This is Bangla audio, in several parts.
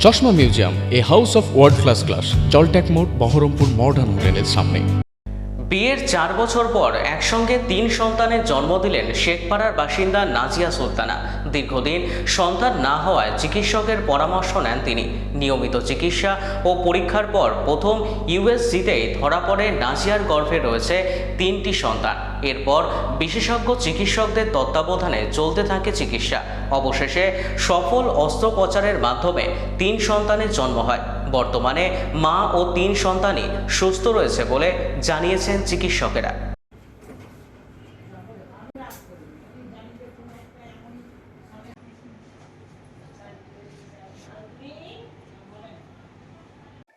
চশমা museum, a house of world class, জলট্যাক মোড়, বহরমপুর মডার্ন হোটেলের সামনে। বিয়ের 4 বছর পর একসঙ্গে 3 সন্তানের জন্ম দিলেন শেখপাড়ার বাসিন্দা নাজিয়া সুলতানা। দীর্ঘদিন সন্তান না হওয়ায় চিকিৎসকের পরামর্শ নেন তিনি। নিয়মিত চিকিৎসা ও পরীক্ষার পর প্রথম ইউএসজিতেই ধরা পড়ে নাজিয়ার গর্ভে রয়েছে 3টি সন্তান। এরপর বিশেষজ্ঞ চিকিৎসকদের তত্ত্বাবধানে চলতে থাকে চিকিৎসা। অবশেষে সফল অস্ত্রোপচারের মাধ্যমে 3 সন্তানের জন্ম হয়। বর্তমানে মা ও 3 সন্তানই সুস্থ রয়েছে বলে জানিয়েছেন চিকিৎসকেরা।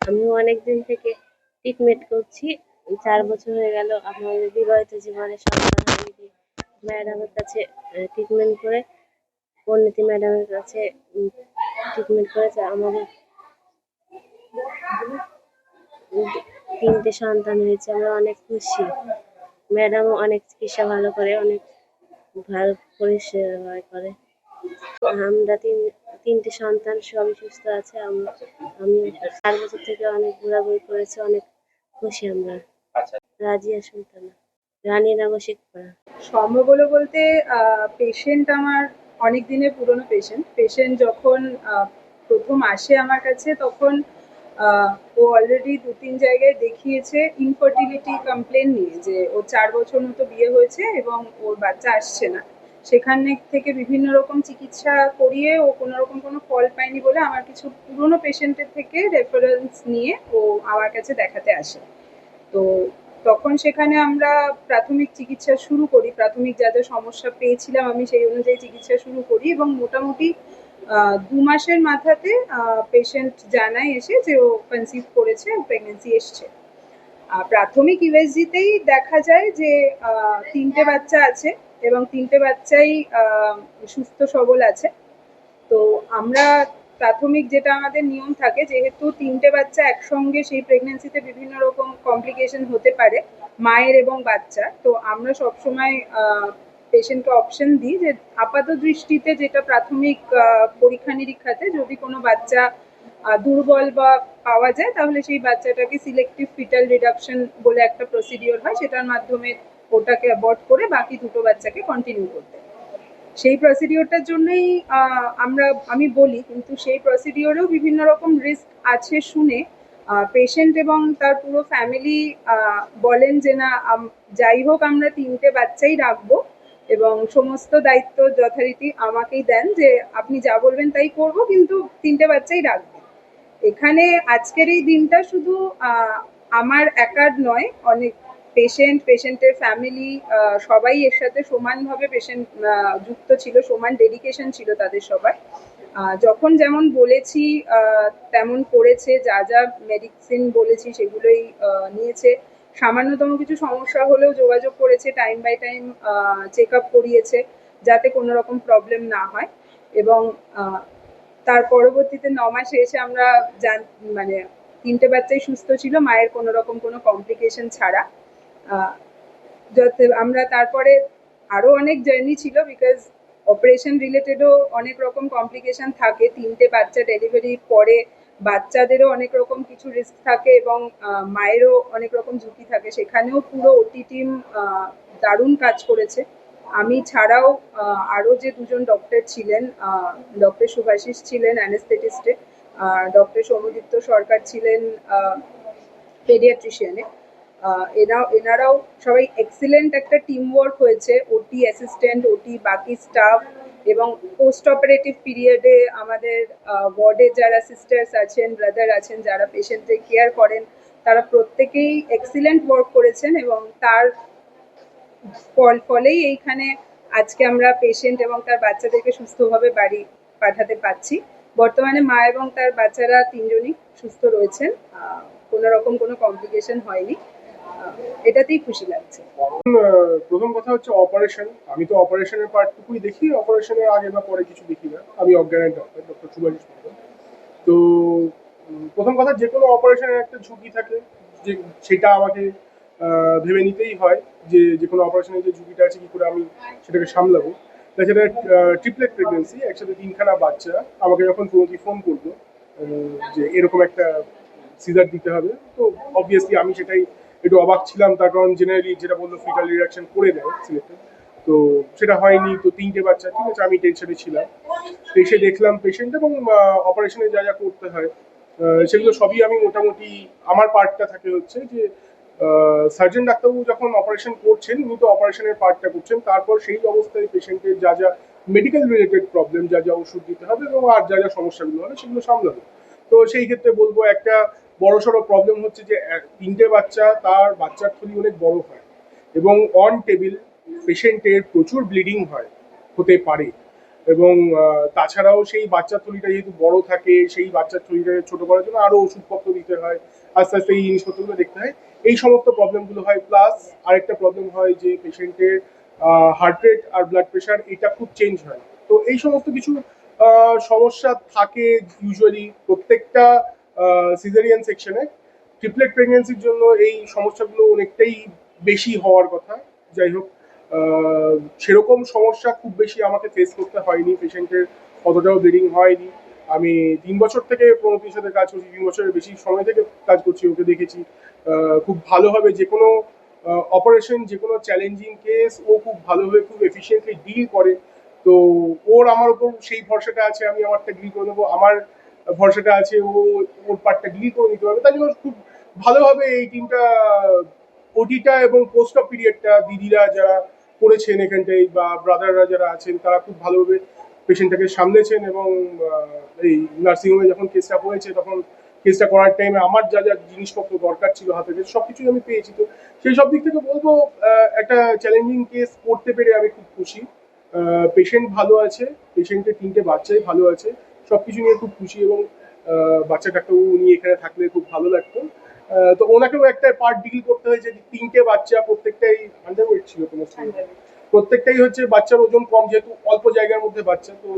আমি অনেকদিন থেকে ট্রিটমেন্ট করছি। 4 বছর হয়ে গেল আমাদের বিবাহিত জীবনে সন্তান হয়নি। ম্যাডামের কাছে ট্রিটমেন্ট করে, পরিণতি ম্যাডামের কাছে ট্রিটমেন্ট করেছে। আমাদের 3টে সন্তান হয়েছে, আমরা অনেক খুশি। ম্যাডামও অনেক চিকিৎসা ভালো করে, অনেক ভালো পরিষেবা করে। আমরা 3টে সন্তান সবই সুস্থ আছে। আমি 4 বছর থেকে অনেক ঘোরাঘুরি করেছি, অনেক খুশি আমরা। রাজিয়া সুলতানা, রানীনগর শেখপাড়া। সম্ভব বলতে পেশেন্ট আমার অনেক দিনের পুরনো পেশেন্ট যখন প্রথম আসে আমার কাছে, তখন ও অলরেডি 2-3 জায়গায় দেখিয়েছে ইনফার্টিলিটি কমপ্লেন নিয়ে, যে ওর 4 বছর মতো বিয়ে হয়েছে এবং ওর বাচ্চা আসছে না। সেখানে থেকে বিভিন্ন রকম চিকিৎসা করিয়ে ও কোনো রকম কোনো ফল পায়নি বলে আমার কিছু পুরনো পেশেন্টের থেকে রেফারেন্স নিয়ে ও আমার কাছে দেখাতে আসে। তো তখন সেখানে আমরা প্রাথমিক চিকিৎসা শুরু করি। প্রাথমিক যা যা সমস্যা পেয়েছিলাম আমি সেই অনুযায়ী চিকিৎসা শুরু করি এবং মোটামুটি 2 মাসের মাথাতে পেশেন্ট জানায় এসে যে ও কনসিভ করেছে, প্রেগনেন্সি এসছে। প্রাথমিক ইউএসজিতেই দেখা যায় যে 3টে বাচ্চা আছে এবং 3টে বাচ্চাই সুস্থ সবল আছে। তো আমরা প্রাথমিক যেটা আমাদের নিয়ম থাকে, যেহেতু 3টে বাচ্চা একসঙ্গে, সেই প্রেগনেন্সিতে বিভিন্ন রকম কমপ্লিকেশন হতে পারে মায়ের এবং বাচ্চার। তো আমরা সবসময় পেশেন্টকে অপশন দিই যে আপাত দৃষ্টিতে যেটা প্রাথমিক পরীক্ষা নিরীক্ষাতে যদি কোনো বাচ্চা দুর্বল বা পাওয়া যায়, তাহলে সেই বাচ্চাটাকে সিলেক্টিভ ফিটাল রিডাকশন বলে একটা প্রসিডিওর হয়, সেটার মাধ্যমে ওটাকে অ্যাবর্ট করে বাকি 2টো বাচ্চাকে কন্টিনিউ করতে। সেই প্রসিডিওরটার জন্যই আমি বলি, কিন্তু সেই প্রসিডিওরেও বিভিন্ন রকম রিস্ক আছে শুনে পেশেন্ট এবং তার পুরো ফ্যামিলি বলেন যে না, যাই হোক আমরা 3টে বাচ্চাই রাখবো এবং সমস্ত দায়িত্ব যথারীতি আমাকেই দেন, যে আপনি যা বলবেন তাই করব, কিন্তু 3টে বাচ্চাই রাখবেন। এখানে আজকের এই দিনটা শুধু আমার একার নয়, অনেক পেশেন্টের ফ্যামিলি সবাই এর সাথে সমানভাবে যুক্ত ছিল, সমান ডেডিকেশন ছিল তাদের সবার। যখন যেমন বলেছি তেমন করেছে, যা যা মেডিসিন বলেছি সেগুলোই নিয়েছে। সামান্যতম কিছু সমস্যা হলেও যোগাযোগ করেছে, time by time check up করিয়েছে যাতে কোনো রকম প্রবলেম না হয়। এবং তার পরবর্তীতে 9 মাসে এসে আমরা মানে 3টে বাচ্চাই সুস্থ ছিল, মায়ের কোনো রকম কোনো কমপ্লিকেশন ছাড়া। যাতে আমরা তারপরে আরো অনেক জার্নি ছিল, বিকজ অপারেশন রিলেটেডও অনেক রকম কমপ্লিকেশন থাকে। 3টে বাচ্চা ডেলিভারি পরে বাচ্চাদেরও অনেক রকম কিছু রিস্ক থাকে এবং মায়েরও অনেক রকম ঝুঁকি থাকে। সেখানেও পুরো ওটি টিম দারুণ কাজ করেছে। আমি ছাড়াও আরো যে 2জন ডক্টর ছিলেন, ডক্টর শুভাশিস ছিলেন অ্যানেস্থেটিস্টে, ডক্টর সৌম্যদীপ্ত সরকার ছিলেন পেডিয়াট্রিশিয়ানে। এনারাও সবাই এক্সিলেন্ট একটা টিম ওয়ার্ক হয়েছে। ওটি অ্যাসিস্ট্যান্ট, ওটি বাকি স্টাফ এবং পোস্ট অপারেটিভ পিরিয়ডে আমাদের ওয়ার্ডে যারা সিস্টার্স আছেন, ব্রাদার আছেন, যারা পেশেন্টের কেয়ার করেন, তারা প্রত্যেকেই এক্সিলেন্ট ওয়ার্ক করেছেন এবং তার ফলেই এইখানে আজকে আমরা পেশেন্ট এবং তার বাচ্চাদেরকে সুস্থভাবে বাড়ি পাঠাতে পারছি। বর্তমানে মা এবং তার বাচ্চারা 3জনই সুস্থ রয়েছেন, কোনো রকম কোনো কমপ্লিকেশন হয়নি, এটাতেই খুশি লাগছে। প্রথম কথা হচ্ছে অপারেশন। আমি তো অপারেশনের পার্টটুকুই দেখি, অপারেশনের আগে বা পরে কিছু দেখি না। আমি অজ্ঞানের ডক্টর, ডক্টর শুভাশিস মন্ডল। তো প্রথম কথা, যে কোনো অপারেশনের একটা ঝুঁকি থাকে, যে সেটা আমাকে ভেবে নিতেই হয় যে কোনো অপারেশনের যে ঝুঁকিটা আছে কি করে আমি সেটাকে সামলাবো। তাছাড়া ট্রিপলেট প্রেগনেন্সি, একসাথে 3খানা বাচ্চা। আমাকে যখন প্রতি ফোন করলো যে এরকম একটা সিজার দিতে হবে। তো অবভিয়াসলি আমি সেটাই একটু অবাক ছিলাম, তার কারণ জেনারেলি যেটা বললো ফিটাল রিডাকশন করে দেয় সিলেক্টেড, তো সেটা হয়নি। তো 3টে বাচ্চা, ঠিক আছে, আমি টেনশনে ছিলাম। তো এসে দেখলাম পেশেন্ট এবং অপারেশনে যা যা করতে হয় সেগুলো সবই আমি মোটামুটি, আমার পার্টটা থাকে হচ্ছে যে সার্জন ডাক্তারবাবু যখন অপারেশন করছেন উনি তো অপারেশনের পার্টটা করছেন, তারপর সেই অবস্থায় পেশেন্টের যা যা মেডিকেল রিলেটেড প্রবলেম, যা যা ওষুধ দিতে হবে এবং আর যা যা সমস্যাগুলো হবে সেগুলো সামলাবে। তো সেই ক্ষেত্রে বলবো একটা বড়সড় প্রবলেম হচ্ছে যে 3টে বাচ্চা, তার বাচ্চার থলি অনেক বড় হয় এবং অন টেবিল পেশেন্টের প্রচুর ব্লিডিং হতে পারে। এবং তাছাড়াও সেই বাচ্চার থলিটা যেহেতু বড় থাকে, সেই বাচ্চার থলিটাকে ছোট করার জন্য আরো ওষুধপত্র দিতে হয়, আস্তে আস্তে এই জিনিসপত্রগুলো দেখতে হয়। এই সমস্ত প্রবলেমগুলো হয়। প্লাস আরেকটা প্রবলেম হয় যে পেশেন্টের হার্ট রেট আর ব্লাড প্রেশার এটা খুব চেঞ্জ হয়। তো এই সমস্ত কিছু সমস্যা থাকে ইউজুয়ালি প্রত্যেকটা সিজারিয়ান সেকশনে। ট্রিপলেট প্রেগনেন্সির জন্য এই সমস্যাগুলো অনেকটাই বেশি হওয়ার কথা। যাই হোক, সেরকম সমস্যা খুব বেশি আমাকে ফেস করতে হয়নি, পেশেন্টের অতটাও ব্লিডিং হয়নি। আমি 3 বছর থেকে প্রণতির সাথে কাজ করছি, 3 বছরের বেশি সময় থেকে কাজ করছি, ওকে দেখেছি খুব ভালোভাবে যে কোনো অপারেশন, যে কোনো চ্যালেঞ্জিং কেস ও খুব ভালোভাবে খুব এফিসিয়েন্টলি ডিল করে। তো ওর আমার উপর সেই ভরসাটা আছে, আমি আমারটা ডিল করে নেবো, আমার ভরসাটা আছে ও ওর পার্টটা ডিল করে নিতে পারবে। তাই জন্য খুব ভালোভাবে এই টিমটা ওটিটা এবং পোস্ট অফ পিরিয়ডটা দিদিরা যারা করেছেন এখানটায় বা ব্রাদাররা যারা আছেন তারা খুব ভালোভাবে পেশেন্টটাকে সামলেছেন। এবং এই নার্সিংহোমে যখন কেসটা হয়েছে তখন কেসটা করার টাইমে আমার যা যা জিনিসপত্র দরকার ছিল হাতে সব কিছুই আমি পেয়েছি। তো সেই সব দিক থেকে বলবো একটা চ্যালেঞ্জিং কেস করতে পেরে আমি খুব খুশি। পেশেন্ট ভালো আছে, পেশেন্টের 3টে বাচ্চাই ভালো আছে, সবকিছু নিয়ে খুব খুশি। এবং বাচ্চা ডাক্তারবাবু উনি এখানে থাকলে খুব ভালো লাগতো। তো ওনাকেও একটা পার্ট ডিল করতে হয়েছে, 3টে বাচ্চা, প্রত্যেকটাই আন্ডারওয়েট ছিল, কোনো প্রত্যেকটাই হচ্ছে বাচ্চার ওজন কম, যেহেতু অল্প জায়গার মধ্যে বাচ্চা, তো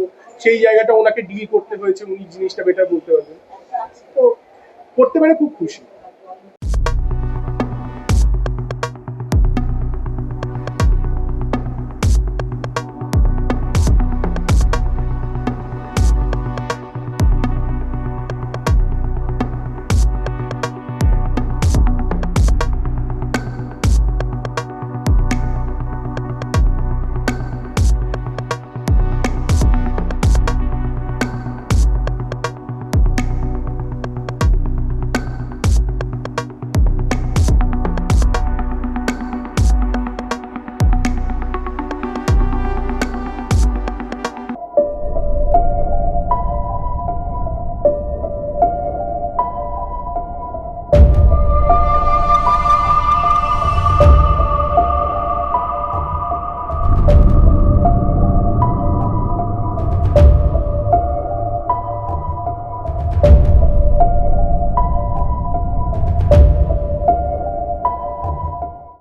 সেই জায়গাটা ওনাকে ডিল করতে হয়েছে, উনি জিনিসটা বেটার বলতে পারবেন। তো করতে পেরে খুব খুশি।